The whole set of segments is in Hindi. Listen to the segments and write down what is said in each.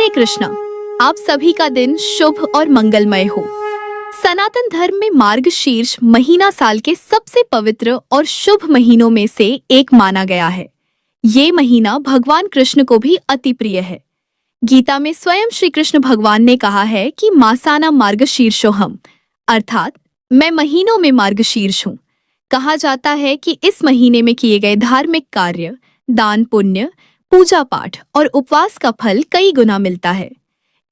हरे कृष्णा। आप सभी का दिन शुभ और मंगलमय हो। सनातन धर्म में मार्गशीर्ष महीना साल के सबसे पवित्र और शुभ महीनों में से एक माना गया है। ये महीना भगवान कृष्ण को भी अति प्रिय है। गीता में स्वयं श्री कृष्ण भगवान ने कहा है कि मासाना मार्गशीर्षोहम, अर्थात मैं महीनों में मार्गशीर्ष हूँ। कहा जाता है कि इस महीने में किए गए धार्मिक कार्य, दान पुण्य, पूजा पाठ और उपवास का फल कई गुना मिलता है।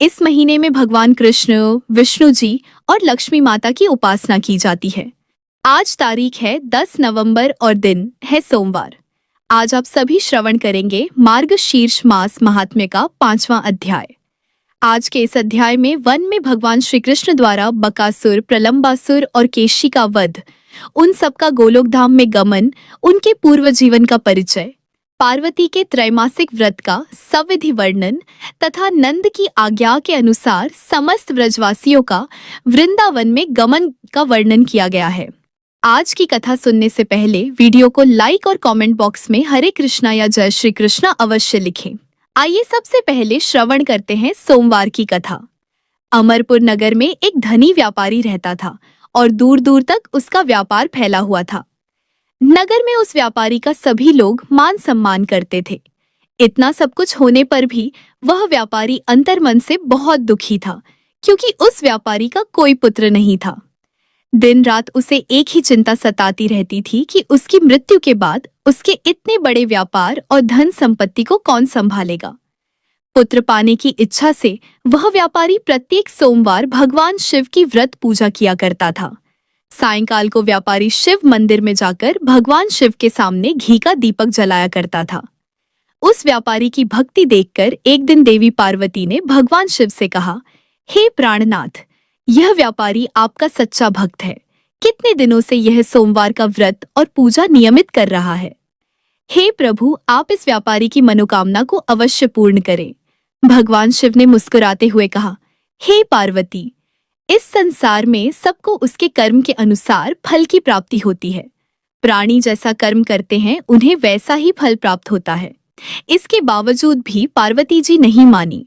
इस महीने में भगवान कृष्ण, विष्णु जी और लक्ष्मी माता की उपासना की जाती है। आज तारीख है 10 नवंबर और दिन है सोमवार। आज आप सभी श्रवण करेंगे मार्गशीर्ष मास महात्म्य का 5वां अध्याय। आज के इस अध्याय में वन में भगवान श्री कृष्ण द्वारा बकासुर, प्रलंबासुर और केशी का वध, उन सबका गोलोक धाम में गमन, उनके पूर्व जीवन का परिचय, पार्वती के त्रैमासिक व्रत का सविधि वर्णन तथा नंद की आज्ञा के अनुसार समस्त व्रजवासियों का वृंदावन में गमन का वर्णन किया गया है। आज की कथा सुनने से पहले वीडियो को लाइक और कमेंट बॉक्स में हरे कृष्णा या जय श्री कृष्णा अवश्य लिखें। आइए सबसे पहले श्रवण करते हैं सोमवार की कथा। अमरपुर नगर में एक धनी व्यापारी रहता था और दूर दूर तक उसका व्यापार फैला हुआ था। नगर में उस व्यापारी का सभी लोग मान सम्मान करते थे। इतना सब कुछ होने पर भी वह व्यापारी अंतर्मन से बहुत दुखी था, क्योंकि उस व्यापारी का कोई पुत्र नहीं था। दिन रात उसे एक ही चिंता सताती रहती थी कि उसकी मृत्यु के बाद उसके इतने बड़े व्यापार और धन संपत्ति को कौन संभालेगा। पुत्र पाने की इच्छा से वह व्यापारी प्रत्येक सोमवार भगवान शिव की व्रत पूजा किया करता था। सायंकाल को व्यापारी शिव मंदिर में जाकर भगवान शिव के सामने घी का दीपक जलाया करता था। उस व्यापारी की भक्ति देखकर एक दिन देवी पार्वती ने भगवान शिव से कहा, हे प्राणनाथ, यह व्यापारी आपका सच्चा भक्त है। कितने दिनों से यह सोमवार का व्रत और पूजा नियमित कर रहा है। हे प्रभु, आप इस व्यापारी की मनोकामना को अवश्य पूर्ण करें। भगवान शिव ने मुस्कुराते हुए कहा, हे पार्वती, इस संसार में सबको उसके कर्म के अनुसार फल की प्राप्ति होती है। प्राणी जैसा कर्म करते हैं उन्हें वैसा ही फल प्राप्त होता है। इसके बावजूद भी पार्वती जी नहीं मानी।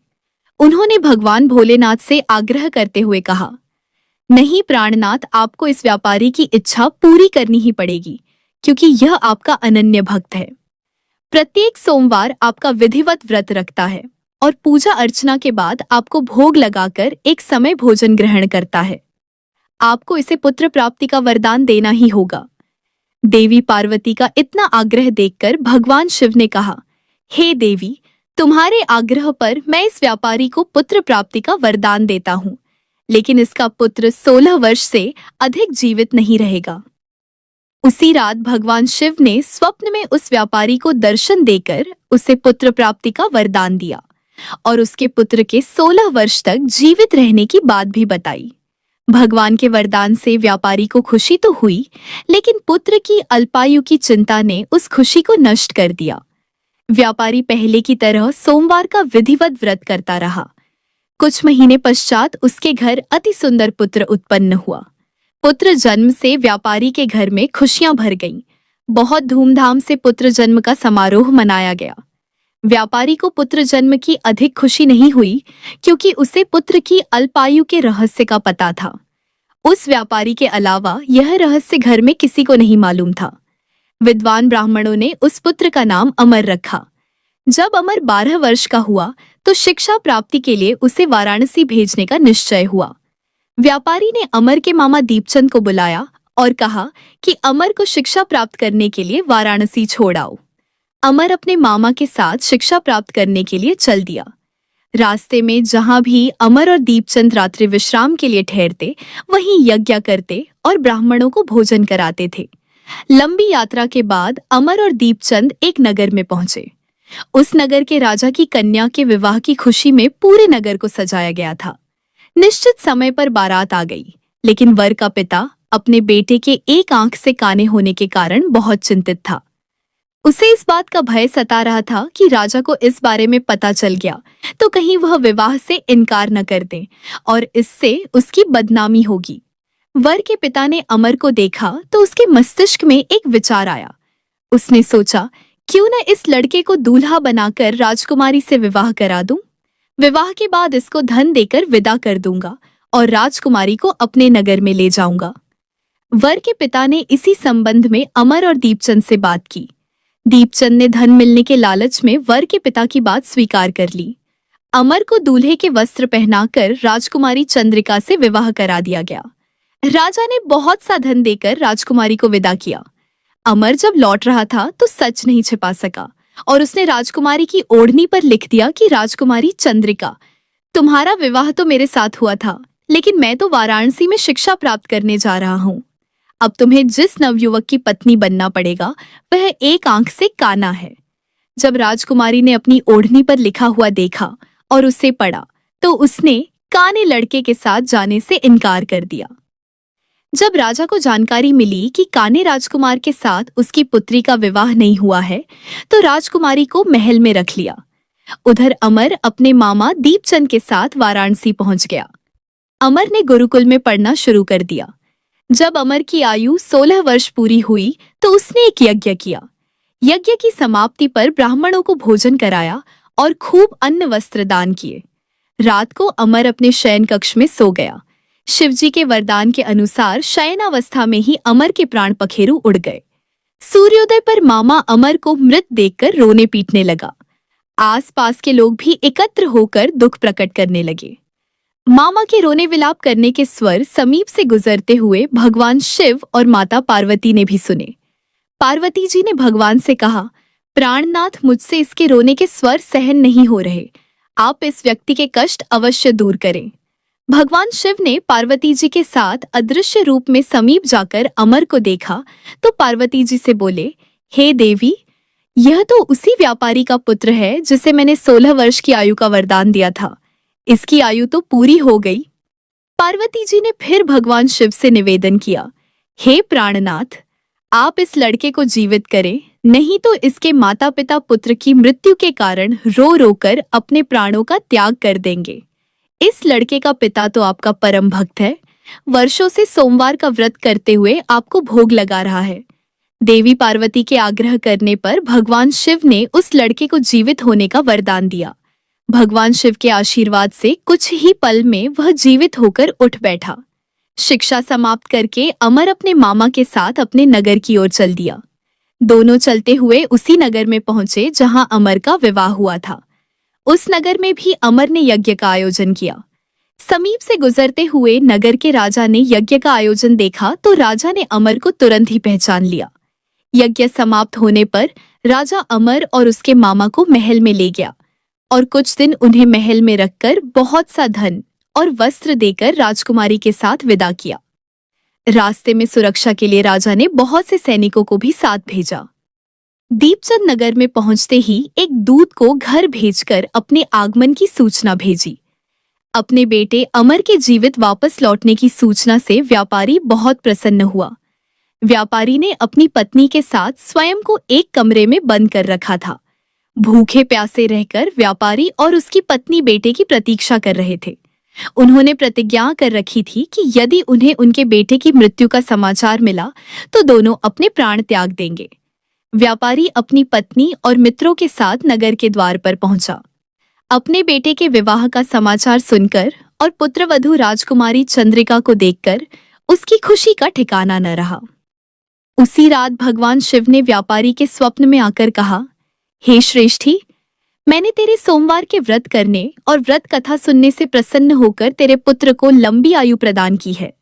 उन्होंने भगवान भोलेनाथ से आग्रह करते हुए कहा, नहीं प्राणनाथ, आपको इस व्यापारी की इच्छा पूरी करनी ही पड़ेगी, क्योंकि यह आपका अनन्य भक्त है। प्रत्येक सोमवार आपका विधिवत व्रत रखता है और पूजा अर्चना के बाद आपको भोग लगाकर एक समय भोजन ग्रहण करता है। आपको इसे पुत्र प्राप्ति का वरदान देना ही होगा। देवी पार्वती का इतना आग्रह देखकर भगवान शिव ने कहा, हे देवी, तुम्हारे आग्रह पर मैं इस व्यापारी को पुत्र प्राप्ति का वरदान देता हूँ, लेकिन इसका पुत्र 16 वर्ष से अधिक जीवित नहीं रहेगा। उसी रात भगवान शिव ने स्वप्न में उस व्यापारी को दर्शन देकर उसे पुत्र प्राप्ति का वरदान दिया और उसके पुत्र के 16 वर्ष तक जीवित रहने की बात भी बताई। भगवान के वरदान से व्यापारी को खुशी तो हुई, लेकिन पुत्र की अल्पायु की चिंता ने उस खुशी को नष्ट कर दिया। व्यापारी पहले की तरह सोमवार का विधिवत व्रत करता रहा। कुछ महीने पश्चात उसके घर अति सुंदर पुत्र उत्पन्न हुआ। पुत्र जन्म से व्यापारी के घर में खुशियां भर गईं। बहुत धूमधाम से पुत्र जन्म का समारोह मनाया गया। व्यापारी को पुत्र जन्म की अधिक खुशी नहीं हुई, क्योंकि उसे पुत्र की अल्पायु के रहस्य का पता था। उस व्यापारी के अलावा यह रहस्य घर में किसी को नहीं मालूम था। विद्वान ब्राह्मणों ने उस पुत्र का नाम अमर रखा। जब अमर 12 वर्ष का हुआ तो शिक्षा प्राप्ति के लिए उसे वाराणसी भेजने का निश्चय हुआ। व्यापारी ने अमर के मामा दीपचंद को बुलाया और कहा कि अमर को शिक्षा प्राप्त करने के लिए वाराणसी छोड़ आओ। अमर अपने मामा के साथ शिक्षा प्राप्त करने के लिए चल दिया। रास्ते में जहां भी अमर और दीपचंद रात्रि विश्राम के लिए ठहरते, वहीं यज्ञ करते और ब्राह्मणों को भोजन कराते थे। लंबी यात्रा के बाद अमर और दीपचंद एक नगर में पहुंचे। उस नगर के राजा की कन्या के विवाह की खुशी में पूरे नगर को सजाया गया था। निश्चित समय पर बारात आ गई, लेकिन वर का पिता अपने बेटे के एक आंख से काने होने के कारण बहुत चिंतित था। उसे इस बात का भय सता रहा था कि राजा को इस बारे में पता चल गया तो कहीं वह विवाह से इनकार न कर दे और इससे उसकी बदनामी होगी। वर के पिता ने अमर को देखा तो उसके मस्तिष्क में एक विचार आया। उसने सोचा, क्यों न इस लड़के को दूल्हा बनाकर राजकुमारी से विवाह करा दूं। विवाह के बाद इसको धन देकर विदा कर दूंगा और राजकुमारी को अपने नगर में ले जाऊंगा। वर के पिता ने इसी संबंध में अमर और दीपचंद से बात की। दीपचंद ने धन मिलने के लालच में वर के पिता की बात स्वीकार कर ली। अमर को दूल्हे के वस्त्र पहनाकर राजकुमारी चंद्रिका से विवाह करा दिया गया। राजा ने बहुत सा धन देकर राजकुमारी को विदा किया। अमर जब लौट रहा था तो सच नहीं छिपा सका और उसने राजकुमारी की ओढ़नी पर लिख दिया कि राजकुमारी चंद्रिका, तुम्हारा विवाह तो मेरे साथ हुआ था, लेकिन मैं तो वाराणसी में शिक्षा प्राप्त करने जा रहा हूँ। अब तुम्हें जिस नवयुवक की पत्नी बनना पड़ेगा वह एक आंख से काना है। जब राजकुमारी ने अपनी ओढ़नी पर लिखा हुआ देखा और उसे पढ़ा तो उसने काने लड़के के साथ जाने से इनकार कर दिया। जब राजा को जानकारी मिली कि काने राजकुमार के साथ उसकी पुत्री का विवाह नहीं हुआ है तो राजकुमारी को महल में रख लिया। उधर अमर अपने मामा दीपचंद के साथ वाराणसी पहुंच गया। अमर ने गुरुकुल में पढ़ना शुरू कर दिया। जब अमर की आयु 16 वर्ष पूरी हुई तो उसने एक यज्ञ किया। यज्ञ की समाप्ति पर ब्राह्मणों को भोजन कराया और खूब अन्न वस्त्र दान किए। रात को अमर अपने शयन कक्ष में सो गया। शिवजी के वरदान के अनुसार शयनावस्था में ही अमर के प्राण पखेरु उड़ गए। सूर्योदय पर मामा अमर को मृत देखकर रोने पीटने लगा। आसपास के लोग भी एकत्र होकर दुख प्रकट करने लगे। मामा के रोने विलाप करने के स्वर समीप से गुजरते हुए भगवान शिव और माता पार्वती ने भी सुने। पार्वती जी ने भगवान से कहा, प्राणनाथ, मुझसे इसके रोने के स्वर सहन नहीं हो रहे, आप इस व्यक्ति के कष्ट अवश्य दूर करें। भगवान शिव ने पार्वती जी के साथ अदृश्य रूप में समीप जाकर अमर को देखा तो पार्वती जी से बोले, हे देवी, यह तो उसी व्यापारी का पुत्र है जिसे मैंने 16 वर्ष की आयु का वरदान दिया था। इसकी आयु तो पूरी हो गई। पार्वती जी ने फिर भगवान शिव से निवेदन किया, हे प्राणनाथ, आप इस लड़के को जीवित करें, नहीं तो इसके माता पिता पुत्र की मृत्यु के कारण रो रो कर अपने प्राणों का त्याग कर देंगे। इस लड़के का पिता तो आपका परम भक्त है, वर्षों से सोमवार का व्रत करते हुए आपको भोग लगा रहा है। देवी पार्वती के आग्रह करने पर भगवान शिव ने उस लड़के को जीवित होने का वरदान दिया। भगवान शिव के आशीर्वाद से कुछ ही पल में वह जीवित होकर उठ बैठा। शिक्षा समाप्त करके अमर अपने मामा के साथ अपने नगर की ओर चल दिया। दोनों चलते हुए उसी नगर में पहुंचे जहां अमर का विवाह हुआ था। उस नगर में भी अमर ने यज्ञ का आयोजन किया। समीप से गुजरते हुए नगर के राजा ने यज्ञ का आयोजन देखा तो राजा ने अमर को तुरंत ही पहचान लिया। यज्ञ समाप्त होने पर राजा अमर और उसके मामा को महल में ले गया और कुछ दिन उन्हें महल में रखकर बहुत सा धन और वस्त्र देकर राजकुमारी के साथ विदा किया। रास्ते में सुरक्षा के लिए राजा ने बहुत से सैनिकों को भी साथ भेजा। दीपचंद नगर में पहुंचते ही एक दूत को घर भेजकर अपने आगमन की सूचना भेजी। अपने बेटे अमर के जीवित वापस लौटने की सूचना से व्यापारी बहुत प्रसन्न हुआ। व्यापारी ने अपनी पत्नी के साथ स्वयं को एक कमरे में बंद कर रखा था। भूखे प्यासे रहकर व्यापारी और उसकी पत्नी बेटे की प्रतीक्षा कर रहे थे। उन्होंने प्रतिज्ञा कर रखी थी कि यदि उन्हें उनके बेटे की मृत्यु का समाचार मिला तो दोनों अपने प्राण त्याग देंगे। व्यापारी अपनी पत्नी और मित्रों के साथ नगर के द्वार पर पहुंचा। अपने बेटे के विवाह का समाचार सुनकर और पुत्रवधू राजकुमारी चंद्रिका को देखकर उसकी खुशी का ठिकाना न रहा। उसी रात भगवान शिव ने व्यापारी के स्वप्न में आकर कहा, हे श्रेष्ठी, मैंने तेरे सोमवार के व्रत करने और व्रत कथा सुनने से प्रसन्न होकर तेरे पुत्र को लंबी आयु प्रदान की है।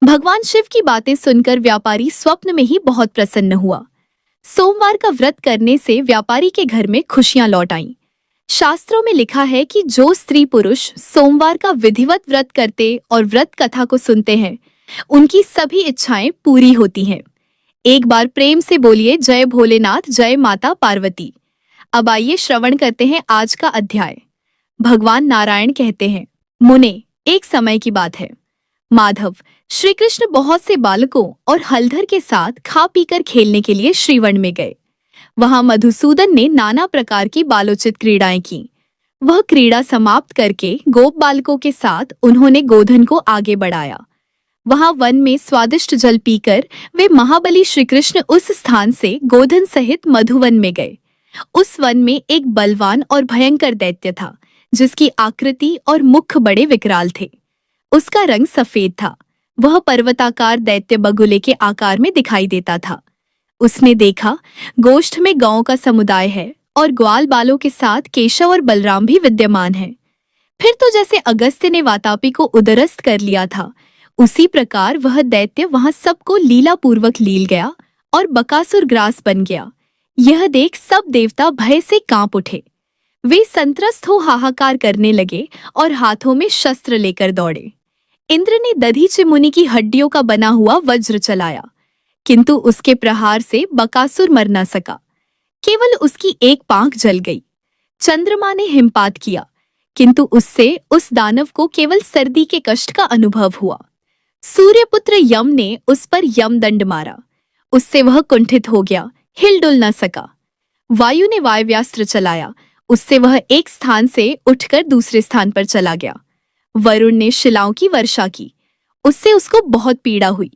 भगवान शिव की बातें सुनकर व्यापारी स्वप्न में ही बहुत प्रसन्न हुआ। सोमवार का व्रत करने से व्यापारी के घर में खुशियां लौट आईं। शास्त्रों में लिखा है कि जो स्त्री पुरुष सोमवार का विधिवत व्रत करते और व्रत कथा को सुनते हैं, उनकी सभी इच्छाएं पूरी होती हैं। एक बार प्रेम से बोलिए, जय भोलेनाथ, जय माता पार्वती। अब आइए श्रवण करते हैं आज का अध्याय। भगवान नारायण कहते हैं, मुने, एक समय की बात है। माधव, श्री कृष्ण बहुत से बालकों और हलधर के साथ खा पीकर खेलने के लिए श्रीवन में गए। वहां मधुसूदन ने नाना प्रकार की बालोचित क्रीड़ाएं की। वह क्रीड़ा समाप्त करके गोप बालकों के साथ उन्होंने गोधन को आगे बढ़ाया। वहां वन में स्वादिष्ट जल पीकर वे महाबली श्री कृष्ण उस स्थान से गोधन सहित मधुवन में गए। उस वन में एक बलवान और भयंकर दैत्य था जिसकी आकृति और मुख बड़े विकराल थे। उसका रंग सफेद था। वह पर्वताकार दैत्य बगुले के आकार में दिखाई देता था। उसने देखा, गोष्ठ में गांव का समुदाय है और ग्वाल बालों के साथ केशव और बलराम भी विद्यमान हैं। फिर तो जैसे अगस्त्य ने वातापी को उदरस्त कर लिया था, उसी प्रकार वह दैत्य वहां सबको लीलापूर्वक लील गया और बकासुर ग्रास बन गया। यह देख सब देवता भय से कांप उठे। वे संत्रस्त हो हाहाकार करने लगे और हाथों में शस्त्र लेकर दौड़े। इंद्र ने दधीचि मुनि की हड्डियों का बना हुआ वज्र चलाया, किंतु उसके प्रहार से बकासुर मर न सका। केवल उसकी एक पांख जल गई। चंद्रमा ने हिमपात किया, किंतु उससे उस दानव को केवल सर्दी के कष्ट का अनुभव हुआ। सूर्यपुत्र यम ने उस पर यमदंड मारा। उससे वह कुंठित हो गया, हिलडुल न सका। वायु ने वायव्यास्त्र चलाया। उससे वह एक स्थान से उठकर दूसरे स्थान पर चला गया। वरुण ने शिलाओं की वर्षा की। उससे उसको बहुत पीड़ा हुई।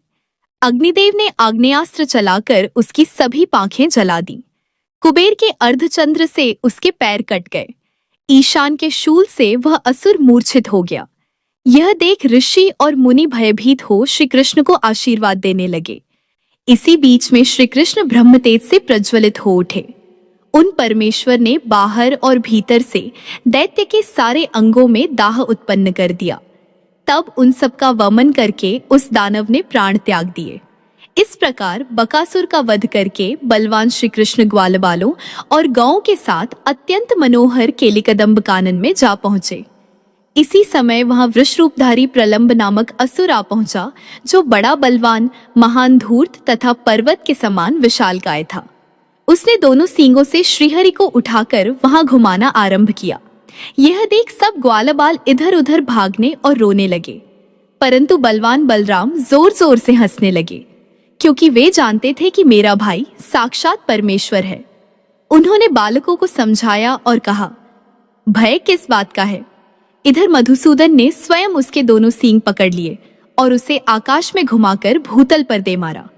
अग्निदेव ने आग्नेयास्त्र चलाकर उसकी सभी पांखें जला दी। कुबेर के अर्धचंद्र से उसके पैर कट गए। ईशान के शूल से वह असुर मूर्छित हो गया। यह देख ऋषि और मुनि भयभीत हो श्री कृष्ण को आशीर्वाद देने लगे। इसी बीच में श्री कृष्ण ब्रह्मतेज से प्रज्वलित हो उठे। उन परमेश्वर ने बाहर और भीतर से दैत्य के सारे अंगों में दाह उत्पन्न कर दिया। तब उन सब का वमन करके उस दानव ने प्राण त्याग दिए। इस प्रकार बकासुर का वध करके बलवान श्री कृष्ण ग्वालबालों और गौओं के साथ अत्यंत मनोहर केलिकदम्ब कानन में जा पहुंचे। इसी समय वहां वृषरूपधारी प्रलंब नामक असुर आ पहुंचा, जो बड़ा बलवान, महान धूर्त तथा पर्वत के समान विशालकाय था। उसने दोनों सींगों से श्रीहरि को उठाकर वहां घुमाना आरंभ किया। यह देख सब ग्वालबाल इधर उधर भागने और रोने लगे, परंतु बलवान बलराम जोर जोर से हंसने लगे, क्योंकि वे जानते थे कि मेरा भाई साक्षात परमेश्वर है। उन्होंने बालकों को समझाया और कहा, भय किस बात का है। इधर मधुसूदन ने स्वयं उसके दोनों सींग पकड़ लिए और उसे आकाश में घुमाकर भूतल पर दे मारा।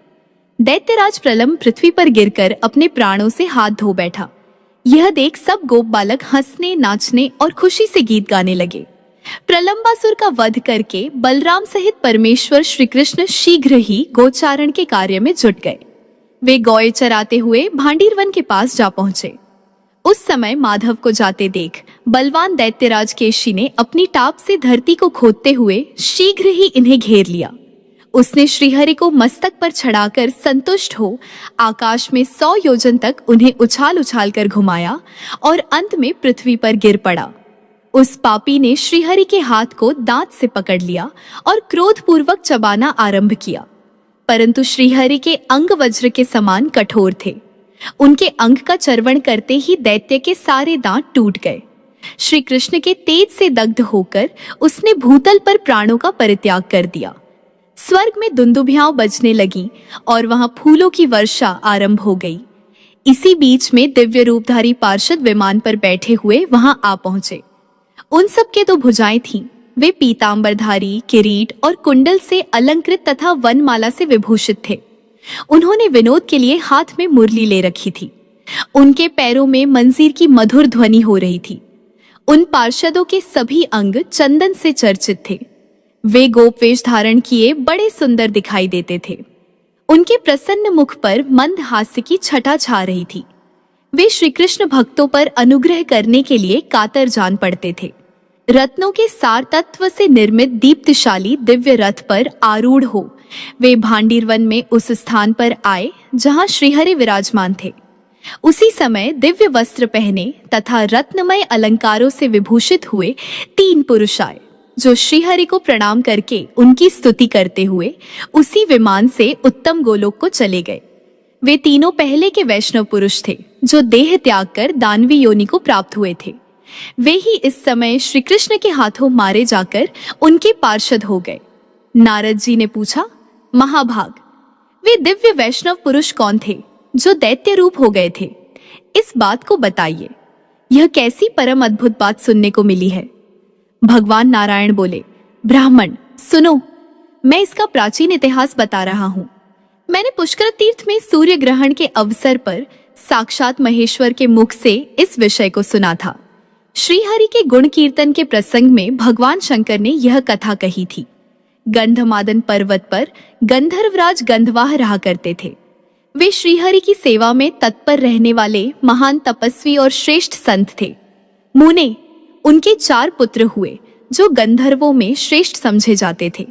दैत्यराज प्रलंब पृथ्वी पर गिरकर अपने प्राणों से हाथ धो बैठा। यह देख सब गोप बालक हंसने, नाचने और खुशी से गीत गाने लगे। प्रलंबासुर का वध करके बलराम सहित परमेश्वर श्री कृष्ण शीघ्र ही गोचारण के कार्य में जुट गए। वे गौए चराते हुए भांडीरवन के पास जा पहुंचे। उस समय माधव को जाते देख बलवान दैत्यराज केशी ने अपनी टाप से धरती को खोदते हुए शीघ्र ही इन्हें घेर लिया। उसने श्रीहरि को मस्तक पर चढ़ाकर संतुष्ट हो आकाश में 100 योजन तक उन्हें उछाल उछाल कर घुमाया और अंत में पृथ्वी पर गिर पड़ा। उस पापी ने श्रीहरि के हाथ को दांत से पकड़ लिया और क्रोधपूर्वक चबाना आरंभ किया, परंतु श्रीहरि के अंग वज्र के समान कठोर थे। उनके अंग का चर्वण करते ही दैत्य के सारे दांत टूट गए। श्री कृष्ण के तेज से दग्ध होकर उसने भूतल पर प्राणों का परित्याग कर दिया। स्वर्ग में दुंदुभियां बजने लगी और वहां फूलों की वर्षा आरंभ हो गई। इसी बीच में दिव्य रूपधारी पार्षद विमान पर बैठे हुए वहां आ पहुंचे। उन सब के 2 भुजाएं थीं। वे पीतांबरधारी, किरीट और कुंडल से अलंकृत तथा वनमाला से विभूषित थे। उन्होंने विनोद के लिए हाथ में मुरली ले रखी थी। उनके पैरों में मंजीर की मधुर ध्वनि हो रही थी। उन पार्षदों के सभी अंग चंदन से चर्चित थे। वे गोप वेश धारण किए बड़े सुंदर दिखाई देते थे। उनके प्रसन्न मुख पर मंद हास्य की छटा छा रही थी। वे श्री कृष्ण भक्तों पर अनुग्रह करने के लिए कातर जान पड़ते थे। रत्नों के सार तत्व से निर्मित दीप्तिशाली दिव्य रथ पर आरूढ़ हो वे भांडीरवन में उस स्थान पर आए जहां श्रीहरि विराजमान थे। उसी समय दिव्य वस्त्र पहने तथा रत्नमय अलंकारों से विभूषित हुए 3 पुरुष आए, जो श्रीहरि को प्रणाम करके उनकी स्तुति करते हुए उसी विमान से उत्तम गोलोक को चले गए। वे तीनों पहले के वैष्णव पुरुष थे, जो देह त्याग कर दानवी योनि को प्राप्त हुए थे। वे ही इस समय श्री कृष्ण के हाथों मारे जाकर उनके पार्षद हो गए। नारद जी ने पूछा, महाभाग, वे दिव्य वैष्णव पुरुष कौन थे जो दैत्य रूप हो गए थे? इस बात को बताइए। यह कैसी परम अद्भुत बात सुनने को मिली है। भगवान नारायण बोले, ब्राह्मण सुनो, मैं इसका प्राचीन इतिहास बता रहा हूँ। मैंने पुष्कर तीर्थ में सूर्य ग्रहण के अवसर पर साक्षात महेश्वर के मुख से इस विषय को सुना था। श्रीहरि के गुण कीर्तन के प्रसंग में भगवान शंकर ने यह कथा कही थी। गंधमादन पर्वत पर गंधर्वराज गंधवाह रहा करते थे। वे श्रीहरि की सेवा में तत्पर रहने वाले महान तपस्वी और श्रेष्ठ संत थे। मुने, उनके 4 पुत्र हुए जो गंधर्वों में श्रेष्ठ समझे जाते थे।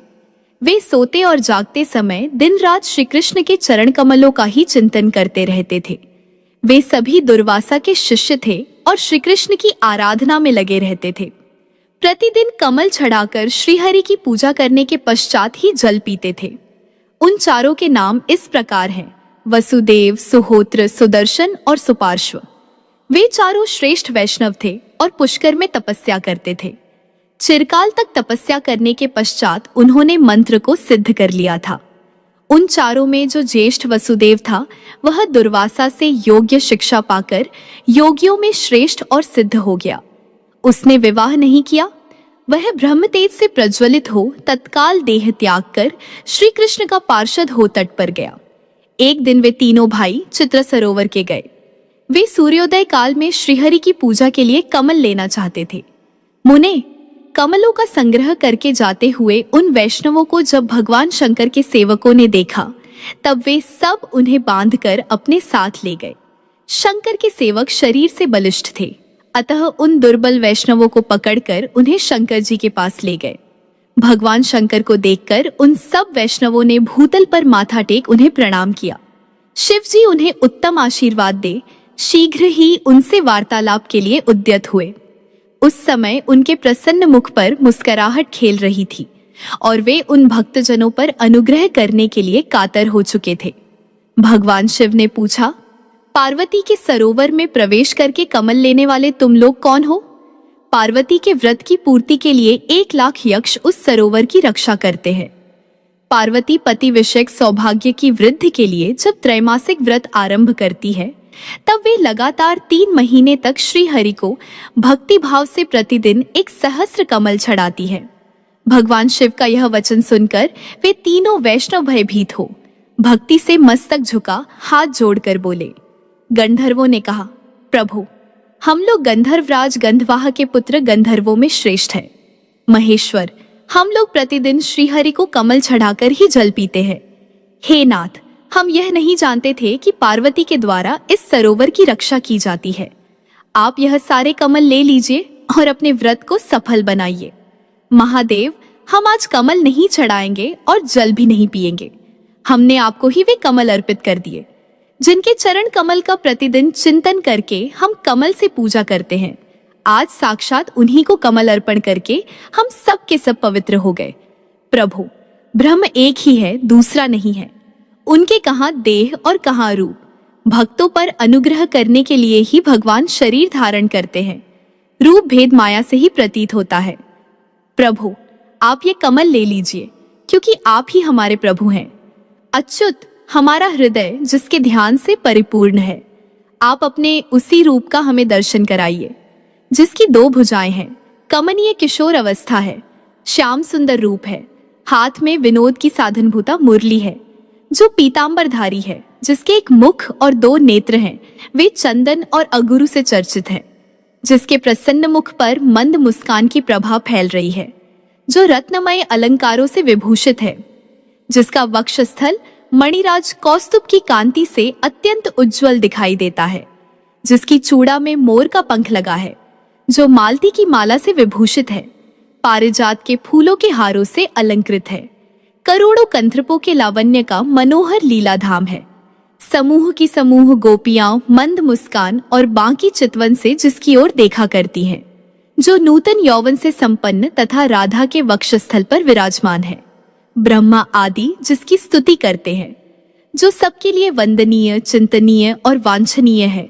वे सोते और जागते समय दिन रात श्री कृष्ण के चरण कमलों का ही चिंतन करते रहते थे। वे सभी दुर्वासा के शिष्य थे और श्री कृष्ण की आराधना में लगे रहते थे। प्रतिदिन कमल चढ़ाकर श्रीहरि की पूजा करने के पश्चात ही जल पीते थे। उन चारों के नाम इस प्रकार हैं: वसुदेव, सुहोत्र, सुदर्शन और सुपार्श्व। वे चारों श्रेष्ठ वैष्णव थे और पुष्कर में तपस्या करते थे। चिरकाल तक तपस्या करने के पश्चात उन्होंने मंत्र को सिद्ध कर लिया था। उन चारों में जो ज्येष्ठ वसुदेव था, वह दुर्वासा से योग्य शिक्षा पाकर योगियों में श्रेष्ठ और सिद्ध हो गया। उसने विवाह नहीं किया। वह ब्रह्म तेज से प्रज्वलित हो तत्काल देह त्याग कर श्री कृष्ण का पार्षद हो तट पर गया। एक दिन वे तीनों भाई चित्र सरोवर के गए। वे सूर्योदय काल में श्रीहरि की पूजा के लिए कमल लेना चाहते थे। मुने, कमलों का संग्रह करके जाते हुए उन वैष्णवों को जब भगवान शंकर के सेवकों ने देखा, तब वे सब उन्हें बांधकर अपने साथ ले गए। शंकर के सेवक शरीर से बलिष्ठ थे, अतः उन दुर्बल वैष्णवों को पकड़कर उन्हें शंकर जी के पास ले गए। भगवान शंकर को देखकर उन सब वैष्णवों ने भूतल पर माथा टेक उन्हें प्रणाम किया। शिव जी उन्हें उत्तम आशीर्वाद दे शीघ्र ही उनसे वार्तालाप के लिए उद्यत हुए। उस समय उनके प्रसन्न मुख पर मुस्कुराहट खेल रही थी और वे उन भक्तजनों पर अनुग्रह करने के लिए कातर हो चुके थे। भगवान शिव ने पूछा, पार्वती के सरोवर में प्रवेश करके कमल लेने वाले तुम लोग कौन हो? पार्वती के व्रत की पूर्ति के लिए 1 लाख यक्ष उस सरोवर की रक्षा करते हैं। पार्वती पति विषयक सौभाग्य की वृद्धि के लिए जब त्रैमासिक व्रत आरंभ करती है, तब वे लगातार 3 महीने तक श्री हरि को भक्ति भाव से प्रतिदिन 1 सहस्त्र कमल चढ़ाती है। भगवान शिव का यह वचन सुनकर वे तीनों वैष्णव भयभीत हो भक्ति से मस्तक झुका हाथ जोड़कर बोले। गंधर्वों ने कहा, प्रभु, हम लोग गंधर्वराज गंधवाह के पुत्र गंधर्वों में श्रेष्ठ हैं। महेश्वर, हम लोग प्रतिदिन श्रीहरि को कमल चढ़ाकर ही जल पीते हैं। हे नाथ, हम यह नहीं जानते थे कि पार्वती के द्वारा इस सरोवर की रक्षा की जाती है। आप यह सारे कमल ले लीजिए और अपने व्रत को सफल बनाइए। महादेव, हम आज कमल नहीं चढ़ाएंगे और जल भी नहीं पिएंगे। हमने आपको ही वे कमल अर्पित कर दिए, जिनके चरण कमल का प्रतिदिन चिंतन करके हम कमल से पूजा करते हैं। आज साक्षात उन्हीं को कमल अर्पण करके हम सब के सब पवित्र हो गए। प्रभु, ब्रह्म एक ही है, दूसरा नहीं है। उनके कहाँ देह और कहाँ रूप। भक्तों पर अनुग्रह करने के लिए ही भगवान शरीर धारण करते हैं। रूप भेद माया से ही प्रतीत होता है। प्रभु, आप ये कमल ले लीजिए, क्योंकि आप ही हमारे प्रभु हैं। अच्युत, हमारा हृदय जिसके ध्यान से परिपूर्ण है, आप अपने उसी रूप का हमें दर्शन कराइए, जिसकी 2 भुजाएं हैं, कमनीय किशोर अवस्था है, श्याम सुंदर रूप है, हाथ में विनोद की साधनभूता मुरली है, जो पीतांबरधारी है, जिसके 1 मुख और 2 नेत्र हैं, वे चंदन और अगुरु से चर्चित हैं, जिसके प्रसन्न मुख पर मंद मुस्कान की प्रभा फैल रही है, जो रत्नमय अलंकारों से विभूषित है, जिसका वक्षस्थल मणिराज कौस्तुभ की कांति से अत्यंत उज्जवल दिखाई देता है, जिसकी चूड़ा में मोर का पंख लगा है, जो मालती की माला से विभूषित है, पारिजात के फूलों के हारों से अलंकृत है, करोड़ों कंथरपों के लावण्य का मनोहर लीला धाम है, समूह की समूह गोपियां मंद मुस्कान और बांकी चितवन से जिसकी ओर देखा करती हैं, जो नूतन यौवन से संपन्न तथा राधा के वक्षस्थल पर विराजमान है, ब्रह्मा आदि जिसकी स्तुति करते हैं, जो सबके लिए वंदनीय, चिंतनीय और वांछनीय है,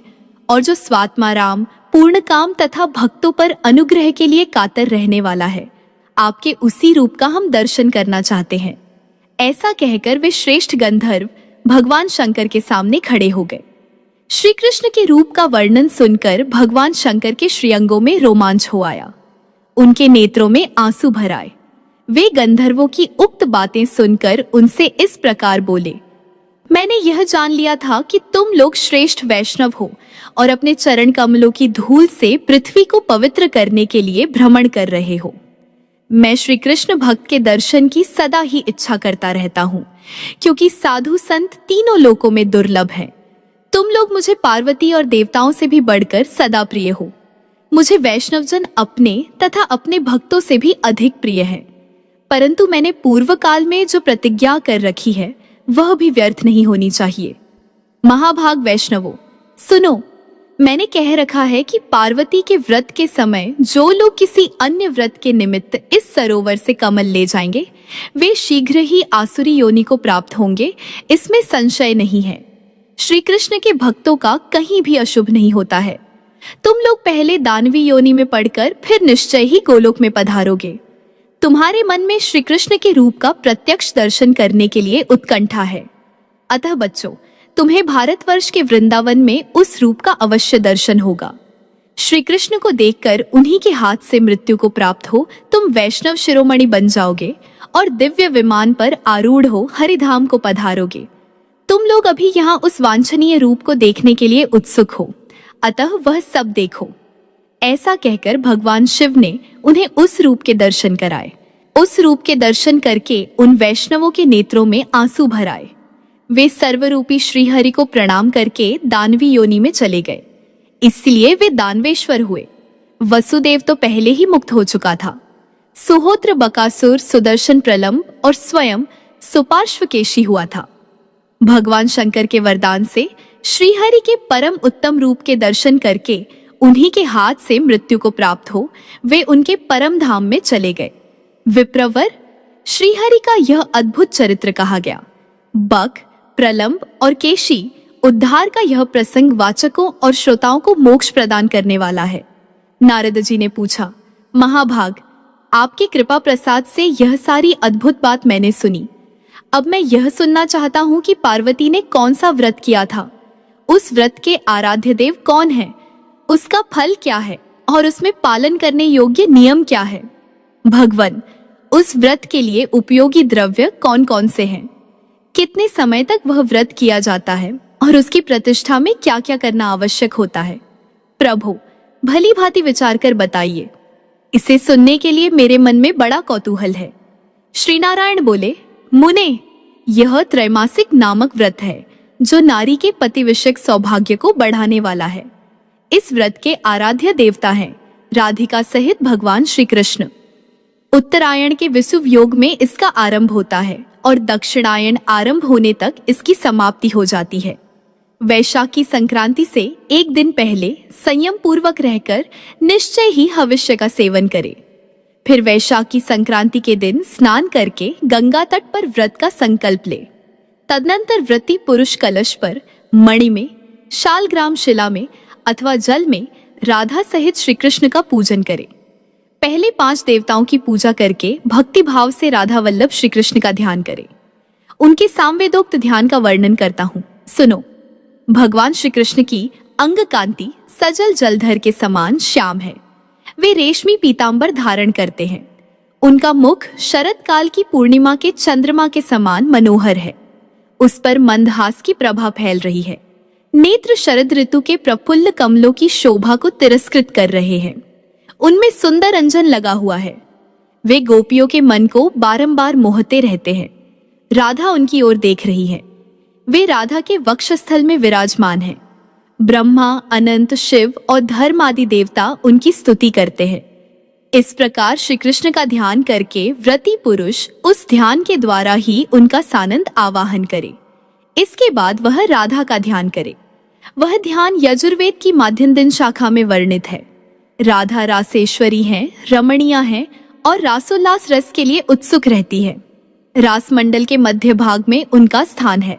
और जो स्वात्माराम, पूर्ण काम तथा भक्तों पर अनुग्रह के लिए कातर रहने वाला है। आपके उसी रूप का हम दर्शन करना चाहते हैं। ऐसा कहकर वे श्रेष्ठ गंधर्व भगवान शंकर के सामने खड़े हो गए। श्री कृष्ण के रूप का वर्णन सुनकर भगवान शंकर के श्रीअंगों में रोमांच हो आया, उनके नेत्रों में आंसू भर आए। वे गंधर्वों की उक्त बातें सुनकर उनसे इस प्रकार बोले, मैंने यह जान लिया था कि तुम लोग श्रेष्ठ वैष्णव हो और अपने चरण कमलों की धूल से पृथ्वी को पवित्र करने के लिए भ्रमण कर रहे हो। मैं श्री कृष्ण भक्त के दर्शन की सदा ही इच्छा करता रहता हूँ, क्योंकि साधु संत तीनों लोकों में दुर्लभ हैं। तुम लोग मुझे पार्वती और देवताओं से भी बढ़कर सदा प्रिय हो। मुझे वैष्णवजन अपने तथा अपने भक्तों से भी अधिक प्रिय है, परंतु मैंने पूर्व काल में जो प्रतिज्ञा कर रखी है वह भी व्यर्थ नहीं होनी चाहिए। महाभाग वैष्णवों, सुनो, मैंने कह रखा है कि पार्वती के व्रत के समय जो लोग किसी अन्य व्रत के निमित्त इस सरोवर से कमल ले जाएंगे वे शीघ्र ही आसुरी योनि को प्राप्त होंगे, इसमें संशय नहीं है। श्री कृष्ण के भक्तों का कहीं भी अशुभ नहीं होता है। तुम लोग पहले दानवी योनि में पड़कर फिर निश्चय ही गोलोक में पधारोगे। तुम्हारे मन में श्री कृष्ण के रूप का प्रत्यक्ष दर्शन करने के लिए उत्कंठा है, अतः बच्चों, तुम्हें भारतवर्ष के वृंदावन में उस रूप का अवश्य दर्शन होगा। श्री कृष्ण को देखकर उन्हीं के हाथ से मृत्यु को प्राप्त हो तुम वैष्णव शिरोमणि बन जाओगे और दिव्य विमान पर आरूढ़ हो हरिधाम को पधारोगे। तुम लोग अभी यहाँ उस वांछनीय रूप को देखने के लिए उत्सुक हो, अतः वह सब देखो। ऐसा कहकर भगवान शिव ने उन्हें उस रूप के दर्शन कराए। उस रूप के दर्शन करके उन वैष्णवों के नेत्रों में आंसू भर आए। वे सर्वरूपी श्रीहरि को प्रणाम करके दानवी योनि में चले गए, इसलिए वे दानवेश्वर हुए। वसुदेव तो पहले ही मुक्त हो चुका था। सुहोत्र बकासुर, सुदर्शन प्रलंब और स्वयं सुपार्श्वकेशी हुआ था। भगवान शंकर के वरदान से श्रीहरि के परम उत्तम रूप के दर्शन करके उन्हीं के हाथ से मृत्यु को प्राप्त हो वे उनके परम धाम में चले गए। विप्रवर, श्रीहरि का यह अद्भुत चरित्र कहा गया। बक, प्रलंब और केशी उद्धार का यह प्रसंग वाचकों और श्रोताओं को मोक्ष प्रदान करने वाला है। नारद जी ने पूछा, महाभाग, आपके कृपा प्रसाद से यह सारी अद्भुत बात मैंने सुनी। अब मैं यह सुनना चाहता हूँ कि पार्वती ने कौन सा व्रत किया था, उस व्रत के आराध्य देव कौन है, उसका फल क्या है और उसमें पालन करने योग्य नियम क्या है। भगवान, उस व्रत के लिए उपयोगी द्रव्य कौन कौन से हैं, कितने समय तक वह व्रत किया जाता है और उसकी प्रतिष्ठा में क्या क्या करना आवश्यक होता है। प्रभु, भली भांति विचार कर बताइए। इसे सुनने के लिए मेरे मन में बड़ा कौतूहल है। श्री नारायण बोले, मुने, यह त्रैमासिक नामक व्रत है जो नारी के पति विषयक सौभाग्य को बढ़ाने वाला है। इस व्रत के आराध्य देवता हैं राधिका सहित भगवान श्री कृष्ण। उत्तरायण के विषुव योग में इसका आरंभ होता है और दक्षिणायन आरंभ होने तक इसकी समाप्ति हो जाती है। वैशाखी संक्रांति से एक दिन पहले संयम पूर्वक रहकर निश्चय ही हविष्य का सेवन करे। फिर वैशाखी संक्रांति के दिन स्नान करके गंगा तट पर व्रत का संकल्प ले। तदनंतर व्रती पुरुष कलश पर मणि में, शालग्राम शिला में अथवा जल में राधा सहित श्री कृष्ण का पूजन करे। पहले 5 देवताओं की पूजा करके भक्ति भाव से राधा वल्लभ श्री कृष्ण का ध्यान करे। उनके सामवेदोक्त ध्यान का वर्णन करता हूँ, सुनो। भगवान श्री कृष्ण की अंग कांति सजल जलधर के समान श्याम है। वे रेशमी पीतांबर धारण करते हैं। उनका मुख शरद काल की पूर्णिमा के चंद्रमा के समान मनोहर है। उस पर मंदहास की प्रभा फैल रही है। नेत्र शरद ऋतु के प्रफुल्ल कमलों की शोभा को तिरस्कृत कर रहे हैं। उनमें सुंदर अंजन लगा हुआ है। वे गोपियों के मन को बारंबार मोहते रहते हैं। राधा उनकी ओर देख रही है। वे राधा के वक्षस्थल में विराजमान हैं। ब्रह्मा, अनंत, शिव और धर्म आदि देवता उनकी स्तुति करते हैं। इस प्रकार श्री कृष्ण का ध्यान करके व्रती पुरुष उस ध्यान के द्वारा ही उनका सानंद आवाहन करे। इसके बाद वह राधा का ध्यान करे। वह ध्यान यजुर्वेद की माध्यन्दिन शाखा में वर्णित है। राधा रासेश्वरी हैं, रमणीया हैं और रासोल्लास रस के लिए उत्सुक रहती है। रास मंडल के मध्य भाग में उनका स्थान है।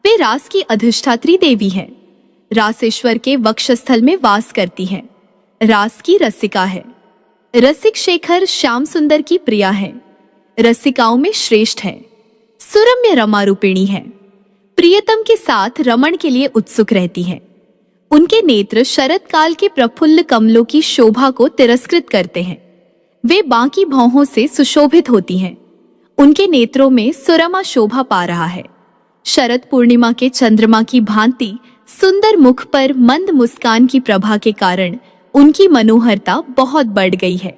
वे रास की अधिष्ठात्री देवी हैं। रासेश्वर के वक्षस्थल में वास करती हैं। रास की रसिका है। रसिक शेखर श्याम सुंदर की प्रिया है। रसिकाओं में श्रेष्ठ है। सुरम्य रमा रूपिणी है। प्रियतम के साथ रमण के लिए उत्सुक रहती हैं। उनके नेत्र शरद काल के प्रफुल्ल कमलों की शोभा को तिरस्कृत करते हैं। वे बाकी भौहों से सुशोभित होती हैं। उनके नेत्रों में सुरमा शोभा पा रहा है। शरद पूर्णिमा के चंद्रमा की भांति सुंदर मुख पर मंद मुस्कान की प्रभा के कारण उनकी मनोहरता बहुत बढ़ गई है।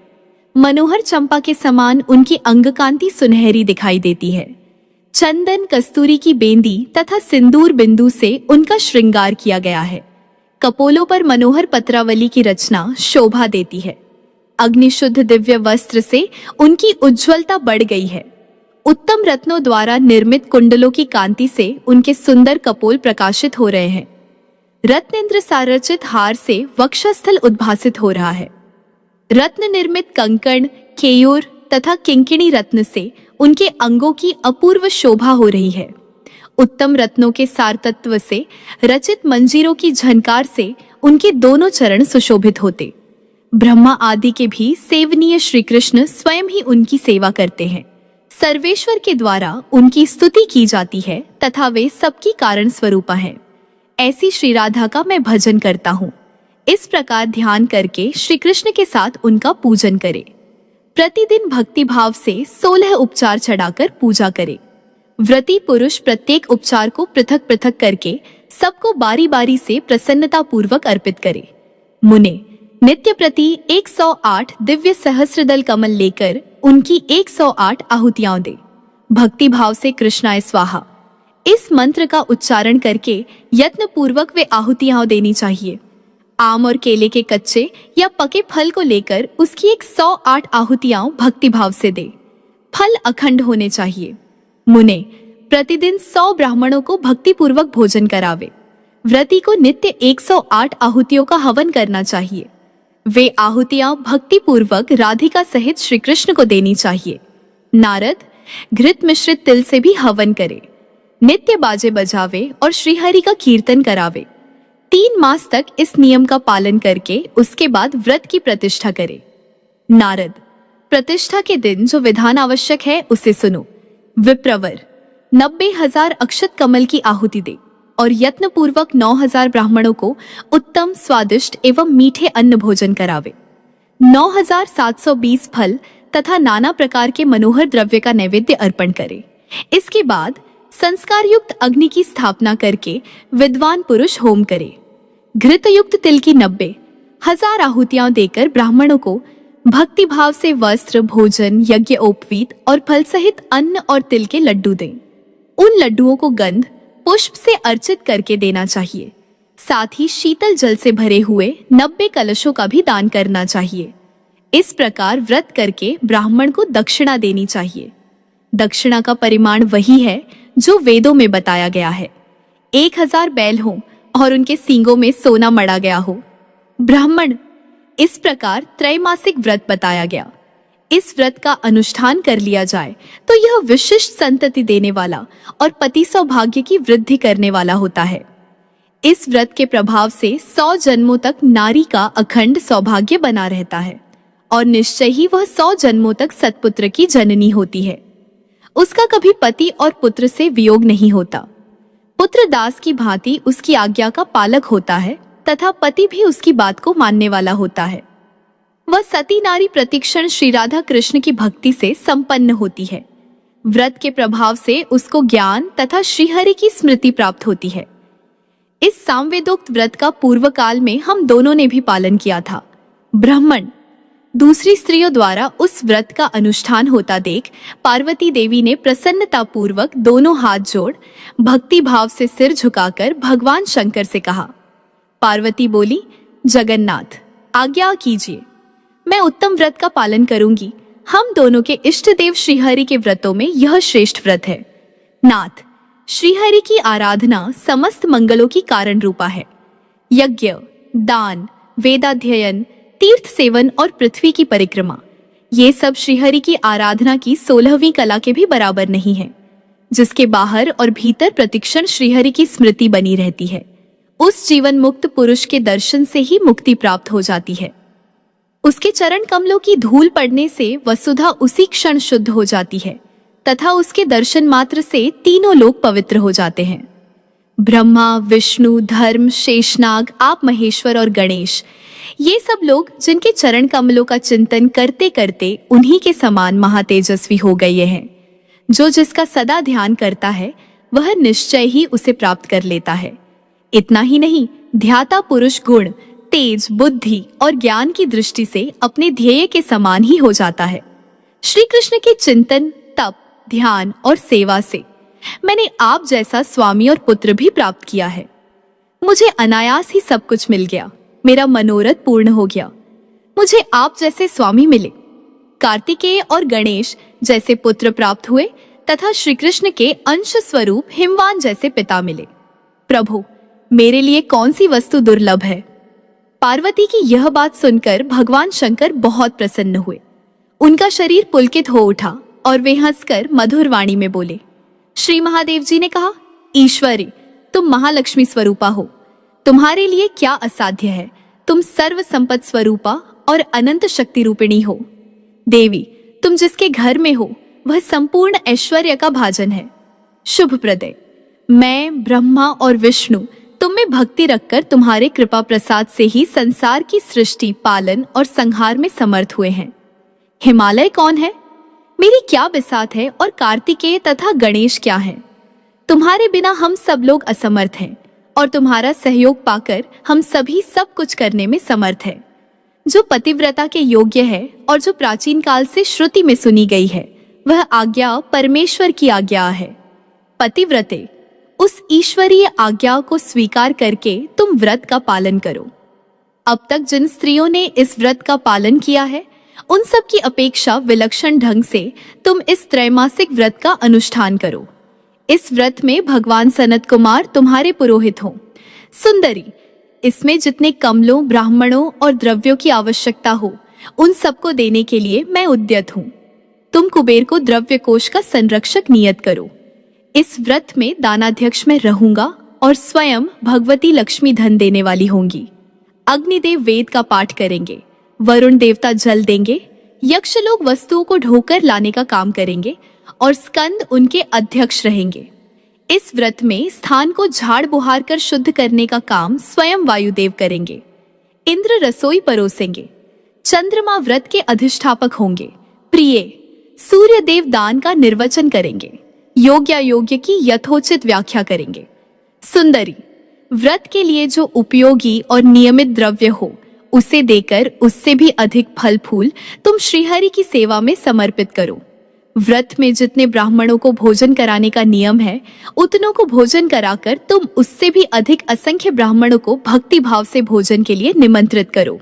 मनोहर चंपा के समान उनकी अंगकांति सुनहरी दिखाई देती है। चंदन, कस्तूरी की बेंदी तथा सिंदूर बिंदु से उनका श्रृंगार किया गया है। कपोलों पर मनोहर पत्रावली की रचना शोभा देती है। अग्निशुद्ध दिव्य वस्त्र से उनकी उज्ज्वलता बढ़ गई है। उत्तम रत्नों द्वारा निर्मित कुंडलों की कांति से उनके सुंदर कपोल प्रकाशित हो रहे हैं। रत्नेंद्र सारचित हार से वक्षस्थल उद्भासित हो रहा है। रत्न निर्मित कंकण, केयूर तथा किंकिणी रत्न से उनके अंगों की अपूर्व शोभा हो रही है। उत्तम रत्नों के सारतत्व से रचित मंजीरों की झनकार से उनके दोनों चरण सुशोभित होते। ब्रह्मा आदि के भी सेवनीय श्री कृष्ण स्वयं ही उनकी सेवा करते हैं। सर्वेश्वर के द्वारा उनकी स्तुति की जाती है तथा वे सबकी कारण स्वरूपा हैं। ऐसी श्री राधा का मैं भजन करता हूँ। इस प्रकार ध्यान करके श्री कृष्ण के साथ उनका पूजन करे। प्रतिदिन भक्ति भाव से 16 उपचार चढ़ाकर पूजा करे। व्रती पुरुष प्रत्येक उपचार को पृथक पृथक करके सबको बारी बारी से प्रसन्नता पूर्वक अर्पित करे। मुने नित्य प्रति 108 दिव्य सहस्रदल कमल लेकर उनकी 108 आहुतियां दे। भक्ति भाव से कृष्णाय स्वाहा इस मंत्र का उच्चारण करके यत्न पूर्वक वे आहुतियां देनी चाहिए। आम और केले के कच्चे या पके फल को लेकर उसकी 108 आहुतियां भक्ति भाव से दे। फल अखंड होने चाहिए। मुने प्रतिदिन 100 ब्राह्मणों को भक्ति पूर्वक भोजन करावे। व्रती को नित्य 108 आहुतियों का हवन करना चाहिए। वे आहुतियां भक्ति पूर्वक राधिका सहित श्री कृष्ण को देनी चाहिए। नारद घृत मिश्रित तिल से भी हवन करे। नित्य बाजे बजावे और श्रीहरि का कीर्तन करावे। 3 मास तक इस नियम का पालन करके उसके बाद व्रत की प्रतिष्ठा करे। नारद प्रतिष्ठा के दिन जो विधान आवश्यक है उसे सुनो। विप्रवर 90,000 अक्षत कमल की आहुति दे और यत्न पूर्वक 9,000 ब्राह्मणों को उत्तम, स्वादिष्ट एवं मीठे अन्न भोजन करावे। 9,720 फल तथा नाना प्रकार के मनोहर द्रव्य का नैवेद्य अर्पण करे। इसके बाद संस्कार युक्त अग्नि की स्थापना करके विद्वान पुरुष होम करे। घृत युक्त तिल की 90,000 आहुतियां देकर ब्राह्मणों को भक्ति भाव से वस्त्र, भोजन, यज्ञोपवीत और फल सहित अन्न और तिल के लड्डू दें। उन लड्डुओं को गंध, पुष्प से अर्चित करके देना चाहिए। साथ ही शीतल जल से भरे हुए 90 कलशों का भी दान करना चाहिए। इस प्रकार व्रत करके ब्राह्मण को दक्षिणा देनी चाहिए। दक्षिणा का परिमाण वही है जो वेदों में बताया गया है। 1000 बैल हो और उनके सींगों में सोना मढ़ा गया हो। ब्राह्मण इस प्रकार त्रैमासिक व्रत बताया गया। इस व्रत का अनुष्ठान कर लिया जाए तो यह विशिष्ट संतति देने वाला और पति सौभाग्य की वृद्धि करने वाला होता है। इस व्रत के प्रभाव से 100 जन्मों तक नारी का अखंड सौभाग्य बना रहता है और निश्चय ही वह 100 जन्मों तक सत्पुत्र की जननी होती है। उसका कभी पति और पुत्र से वियोग नहीं होता। पुत्र दास की भांति उसकी आज्ञा का पालक होता है तथा पति भी उसकी बात को मानने वाला होता है। वह सती नारी प्रतिक्षण श्री राधा कृष्ण की भक्ति से संपन्न होती है। व्रत के प्रभाव से उसको ज्ञान तथा श्रीहरि की स्मृति प्राप्त होती है। इस सामवेदोक्त व्रत का पूर्व काल में हम दोनों ने भी पालन किया था। ब्राह्मण दूसरी स्त्रियों द्वारा उस व्रत का अनुष्ठान होता देख पार्वती देवी ने प्रसन्नता पूर्वक दोनों हाथ जोड़ भक्ति भाव से सिर झुकाकर भगवान शंकर से कहा। पार्वती बोली, जगन्नाथ आज्ञा कीजिए, मैं उत्तम व्रत का पालन करूंगी। हम दोनों के इष्ट देव श्रीहरि के व्रतों में यह श्रेष्ठ व्रत है। नाथ, श्रीहरि की आराधना समस्त मंगलों की कारण रूपा है। यज्ञ, दान, वेदाध्ययन, तीर्थ सेवन और पृथ्वी की परिक्रमा, ये सब श्रीहरि की आराधना की 16वीं कला के भी बराबर नहीं है। जिसके बाहर और भीतर प्रतिक्षण श्रीहरि की स्मृति बनी रहती है, उस जीवन मुक्त पुरुष के दर्शन से ही मुक्ति प्राप्त हो जाती है। उसके चरण कमलों की धूल पड़ने से वसुधा उसी क्षण शुद्ध हो जाती है तथा उसके दर्शन मात्र से तीनों लोग पवित्र हो जाते हैं। ब्रह्मा, विष्णु, धर्म, शेषनाग, आप महेश्वर और गणेश, ये सब लोग जिनके चरण कमलों का चिंतन करते करते उन्हीं के समान महातेजस्वी हो गए हैं। जो जिसका सदा ध्यान करता है वह निश्चय ही उसे प्राप्त कर लेता है। इतना ही नहीं, ध्याता पुरुष गुण, तेज, बुद्धि और ज्ञान की दृष्टि से अपने ध्येय के समान ही हो जाता है। श्री कृष्ण के चिंतन, तप, ध्यान और सेवा से मैंने आप जैसा स्वामी और पुत्र भी प्राप्त किया है। मुझे अनायास ही सब कुछ मिल गया। मेरा मनोरथ पूर्ण हो गया। मुझे आप जैसे स्वामी मिले, कार्तिकेय और गणेश जैसे पुत्र प्राप्त हुए तथा श्री कृष्ण के अंश स्वरूप हिमवान जैसे पिता मिले। प्रभु, मेरे लिए कौन सी वस्तु दुर्लभ है? पार्वती की यह बात सुनकर भगवान शंकर बहुत प्रसन्न हुए। उनका शरीर पुलकित हो उठा और वे हंसकर मधुर वाणी में बोले। श्री महादेव जी ने कहा, ईश्वरी, तुम महालक्ष्मी स्वरूपा हो। तुम्हारे लिए क्या असाध्य है। तुम सर्व संपत स्वरूपा और अनंत शक्ति रूपिणी हो। देवी, तुम जिसके घर में हो वह संपूर्ण ऐश्वर्य का भाजन है। शुभ प्रदय, मैं, ब्रह्मा और विष्णु तुम में भक्ति रखकर तुम्हारे कृपा प्रसाद से ही संसार की सृष्टि, पालन और संहार में समर्थ हुए हैं। हिमालय कौन है? मेरी क्या बिसात है? और कार्तिकेय तथा गणेश क्या है? तुम्हारे बिना हम सब लोग असमर्थ हैं और तुम्हारा सहयोग पाकर हम सभी सब कुछ करने में समर्थ है। जो पतिव्रता के योग्य है और जो प्राचीन काल से श्रुति में सुनी गई है, वह आज्ञा परमेश्वर की आज्ञा है। पतिव्रते, उस ईश्वरीय आज्ञा को स्वीकार करके तुम व्रत का पालन करो। अब तक जिन स्त्रियों ने इस व्रत का पालन किया है, उन सब की अपेक्षा विलक्षण ढंग से तुम इस त्रैमासिक व्रत का अनुष्ठान करो। इस व्रत में भगवान सनत कुमार तुम्हारे पुरोहित हों। सुंदरी, इसमें जितने कमलों, ब्राह्मणों और द्रव्यों की आवश्यकता हो, उन सबको देने के लिए मैं उद्यत हूँ। तुम कुबेर को द्रव्य कोष का संरक्षक नियत करो। इस व्रत में दानाध्यक्ष में रहूंगा और स्वयं भगवती लक्ष्मी धन देने वाली होंगी। अग्निदेव वेद का पाठ करेंगे, वरुण देवता जल देंगे, यक्ष लोग वस्तुओं को ढोकर लाने का काम करेंगे और स्कंद उनके अध्यक्ष रहेंगे। इस व्रत में स्थान को झाड़ बुहार कर शुद्ध करने का काम स्वयं वायुदेव करेंगे। इंद्र रसोई परोसेंगे। चंद्रमा व्रत के अधिष्ठापक होंगे। प्रिय, सूर्य देव दान का निर्वचन करेंगे। योग्य की यथोचित व्याख्या करेंगे। सुंदरी, व्रत के लिए जो उपयोगी और नियमित द्रव्य हो, उसे देकर उससे भी अधिक फल फूल तुम श्रीहरि की सेवा में समर्पित करो। व्रत में जितने ब्राह्मणों को भोजन कराने का नियम है, उतनों को भोजन कराकर तुम उससे भी अधिक असंख्य ब्राह्मणों को भक्ति भाव से भोजन के लिए निमंत्रित करो।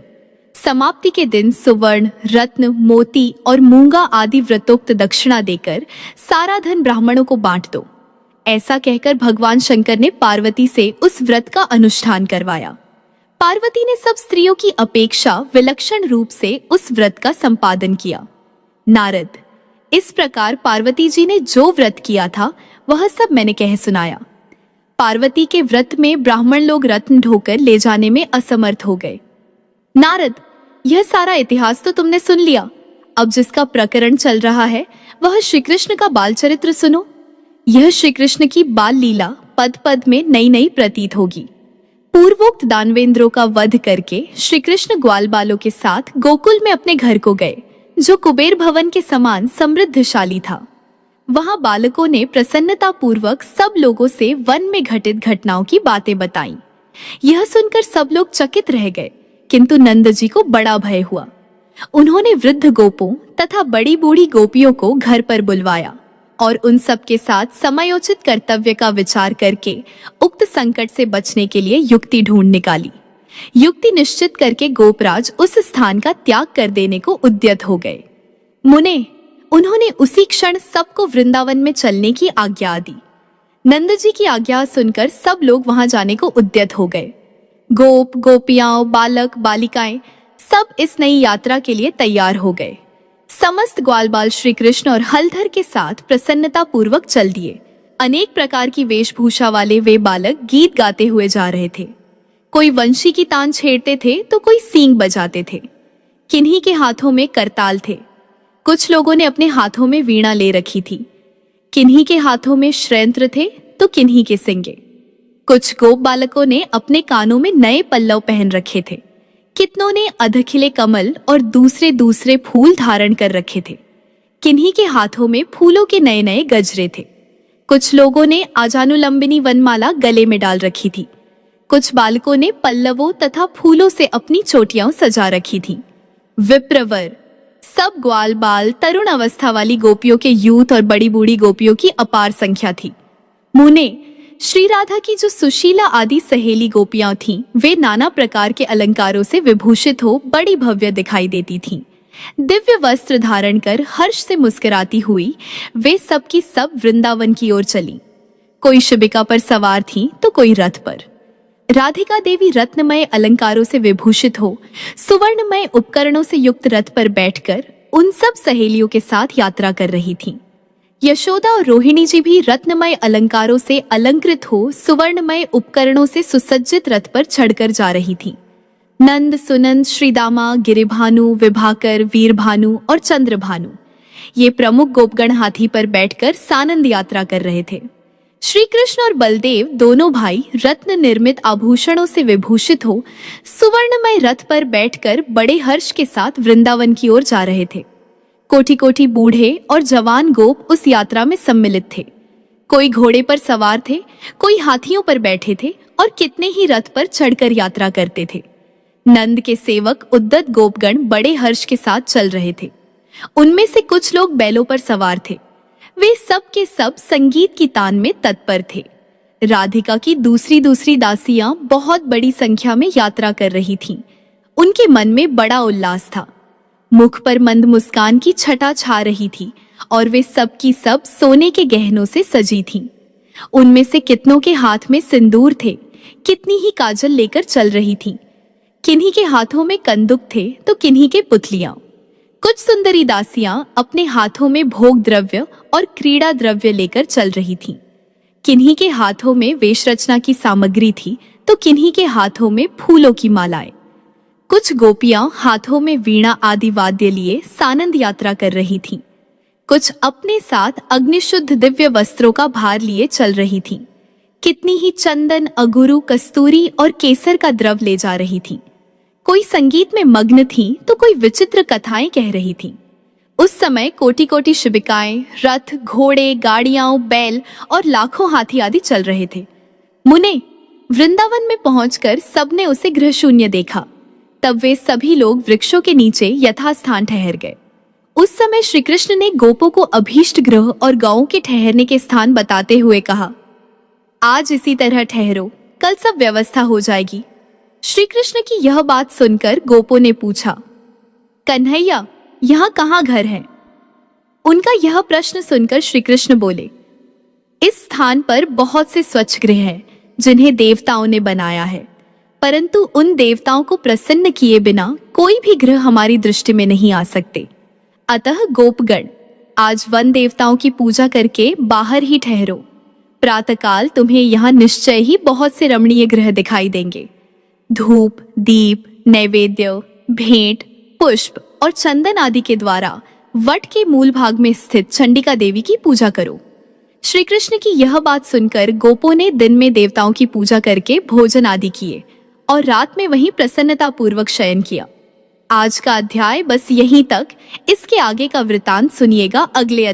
समाप्ति के दिन सुवर्ण, रत्न, मोती और मूंगा आदि व्रतोक्त दक्षिणा देकर सारा धन ब्राह्मणों को बांट दो। ऐसा कहकर भगवान शंकर ने पार्वती से उस व्रत का अनुष्ठान करवाया। पार्वती ने सब स्त्रियों की अपेक्षा विलक्षण रूप से उस व्रत का संपादन किया। नारद, इस प्रकार पार्वती जी ने जो व्रत किया था वह सब मैंने कह सुनाया। पार्वती के व्रत में ब्राह्मण लोग रत्न ढोकर ले जाने में असमर्थ हो गए। नारद, यह सारा इतिहास तो तुमने सुन लिया। अब जिसका प्रकरण चल रहा है वह श्री कृष्ण का बाल चरित्र सुनो। यह श्री कृष्ण की बाल लीला पद पद में नई नई प्रतीत होगी। पूर्वोक्त दानवेंद्रों का वध करके श्री कृष्ण ग्वाल बालों के साथ गोकुल में अपने घर को गए, जो कुबेर भवन के समान समृद्धशाली था। वहां बालकों ने प्रसन्नता पूर्वक सब लोगों से वन में घटित घटनाओं की बातें बताईं। यह सुनकर सब लोग चकित रह गए, किंतु नंद जी को बड़ा भय हुआ। उन्होंने वृद्ध गोपों तथा बड़ी बूढ़ी गोपियों को घर पर बुलवाया और उन सब के साथ समयोचित कर्तव्य का विचार करके उक्त संकट से बचने के लिए युक्ति ढूंढ निकाली। युक्ति निश्चित करके गोपराज उस स्थान का त्याग कर देने को उद्यत हो गए। मुने, उन्होंने उसी क्षण सबको वृंदावन में चलने की आज्ञा दी। नंद जी की आज्ञा सुनकर सब लोग वहां जाने को उद्यत हो गए। गोप, गोपियां, बालक, बालिकाएं सब इस नई यात्रा के लिए तैयार हो गए। समस्त ग्वाल बाल श्री कृष्ण और हलधर के साथ प्रसन्नता पूर्वक चल दिए। अनेक प्रकार की वेशभूषा वाले वे बालक गीत गाते हुए जा रहे थे। कोई वंशी की तान छेड़ते थे तो कोई सींग बजाते थे। किन्हीं के हाथों में करताल थे। कुछ लोगों ने अपने हाथों में वीणा ले रखी थी। किन्हीं के हाथों में श्रयंत्र थे तो किन्हीं के सिंगे। कुछ गोप बालकों ने अपने कानों में नए पल्लव पहन रखे थे। कितनों ने अधखिले कमल और दूसरे दूसरे फूल धारण कर रखे थे। किन्हीं के हाथों में फूलों के नए नए गजरे थे। कुछ लोगों ने आजानुलंबिनी वनमाला गले में डाल रखी थी। कुछ बालकों ने पल्लवों तथा फूलों से अपनी चोटियां सजा रखी थी। विप्रवर, सब ग्वाल बाल तरुण अवस्था वाली गोपियों के यूथ और बड़ी बूढ़ी गोपियों की अपार संख्या थी। मुने, श्री राधा की जो सुशीला आदि सहेली गोपियां थीं, वे नाना प्रकार के अलंकारों से विभूषित हो बड़ी भव्य दिखाई देती थीं। दिव्य वस्त्र धारण कर हर्ष से मुस्कुराती हुई वे सब की सब वृंदावन की ओर चली। कोई शिबिका पर सवार थी तो कोई रथ पर। राधिका देवी रत्नमय अलंकारों से विभूषित हो सुवर्णमय उपकरणों से युक्त रथ पर बैठकर उन सब सहेलियों के साथ यात्रा कर रही थीं। यशोदा और रोहिणी जी भी रत्नमय अलंकारों से अलंकृत हो सुवर्णमय उपकरणों से सुसज्जित रथ पर चढ़कर जा रही थीं। नंद, सुनंद, श्रीदामा, गिरिभानु, विभाकर, वीरभानु और चंद्रभानु, ये प्रमुख गोपगण हाथी पर बैठकर सानंद यात्रा कर रहे थे। श्री कृष्ण और बलदेव दोनों भाई रत्न निर्मित आभूषणों से विभूषित हो सुवर्णमय रथ पर बैठकर बड़े हर्ष के साथ वृंदावन की ओर जा रहे थे। कोटि कोटि बूढ़े और जवान गोप उस यात्रा में सम्मिलित थे। कोई घोड़े पर सवार थे, कोई हाथियों पर बैठे थे और कितने ही रथ पर चढ़कर यात्रा करते थे। नंद के सेवक उद्दत गोपगण बड़े हर्ष के साथ चल रहे थे। उनमें से कुछ लोग बैलों पर सवार थे। वे सब के सब संगीत की तान में तत्पर थे। राधिका की दूसरी दासियां बहुत बड़ी संख्या में यात्रा कर रही थीं। उनके मन में बड़ा उल्लास था। मुख पर मंद मुस्कान की छटा छा रही थी और वे सब की सब सोने के गहनों से सजी थीं। उनमें से कितनों के हाथ में सिंदूर थे, कितनी ही काजल लेकर चल रही थीं। किन्हीं के हाथों में कंदुक थे तो किन्हीं के पुतलियां। कुछ सुंदरी दासियां अपने हाथों में भोग द्रव्य और क्रीड़ा द्रव्य लेकर चल रही थीं। किन्हीं के हाथों में वेश रचना की सामग्री थी तो किन्हीं के हाथों में फूलों की मालाएं। कुछ गोपियां हाथों में वीणा आदि वाद्य लिए सानंद यात्रा कर रही थीं। कुछ अपने साथ अग्निशुद्ध दिव्य वस्त्रों का भार लिए चल रही थीं। कितनी ही चंदन, अगुरु, कस्तूरी और केसर का द्रव ले जा रही थीं। कोई संगीत में मग्न थी तो कोई विचित्र कथाएं कह रही थी। उस समय कोटि कोटि शिबिकाएं, रथ, घोड़े, गाड़ियां, बैल और लाखों हाथी आदि चल रहे थे। मुने, वृंदावन में पहुंचकर सबने उसे गृह शून्य देखा। तब वे सभी लोग वृक्षों के नीचे यथास्थान ठहर गए। उस समय श्री कृष्ण ने गोपों को अभीष्ट गृह और गांवों के ठहरने के स्थान बताते हुए कहा, आज इसी तरह ठहरो, कल सब व्यवस्था हो जाएगी। श्री कृष्ण की यह बात सुनकर गोपों ने पूछा, कन्हैया, यहाँ कहाँ घर है? उनका यह प्रश्न सुनकर श्री कृष्ण बोले, इस स्थान पर बहुत से स्वच्छ गृह हैं जिन्हें देवताओं ने बनाया है, परंतु उन देवताओं को प्रसन्न किए बिना कोई भी गृह हमारी दृष्टि में नहीं आ सकते। अतः गोपगण, आज वन देवताओं की पूजा करके बाहर ही ठहरो। प्रातःकाल तुम्हें यहाँ निश्चय ही बहुत से रमणीय गृह दिखाई देंगे। धूप, दीप, नैवेद्य, भेंट, पुष्प और चंदन आदि के द्वारा वट के मूल भाग में स्थित चंडिका देवी की पूजा करो। श्री कृष्ण की यह बात सुनकर गोपों ने दिन में देवताओं की पूजा करके भोजन आदि किए और रात में वहीं प्रसन्नता पूर्वक शयन किया। आज का अध्याय बस यहीं तक। इसके आगे का वृतांत सुनिएगा अगले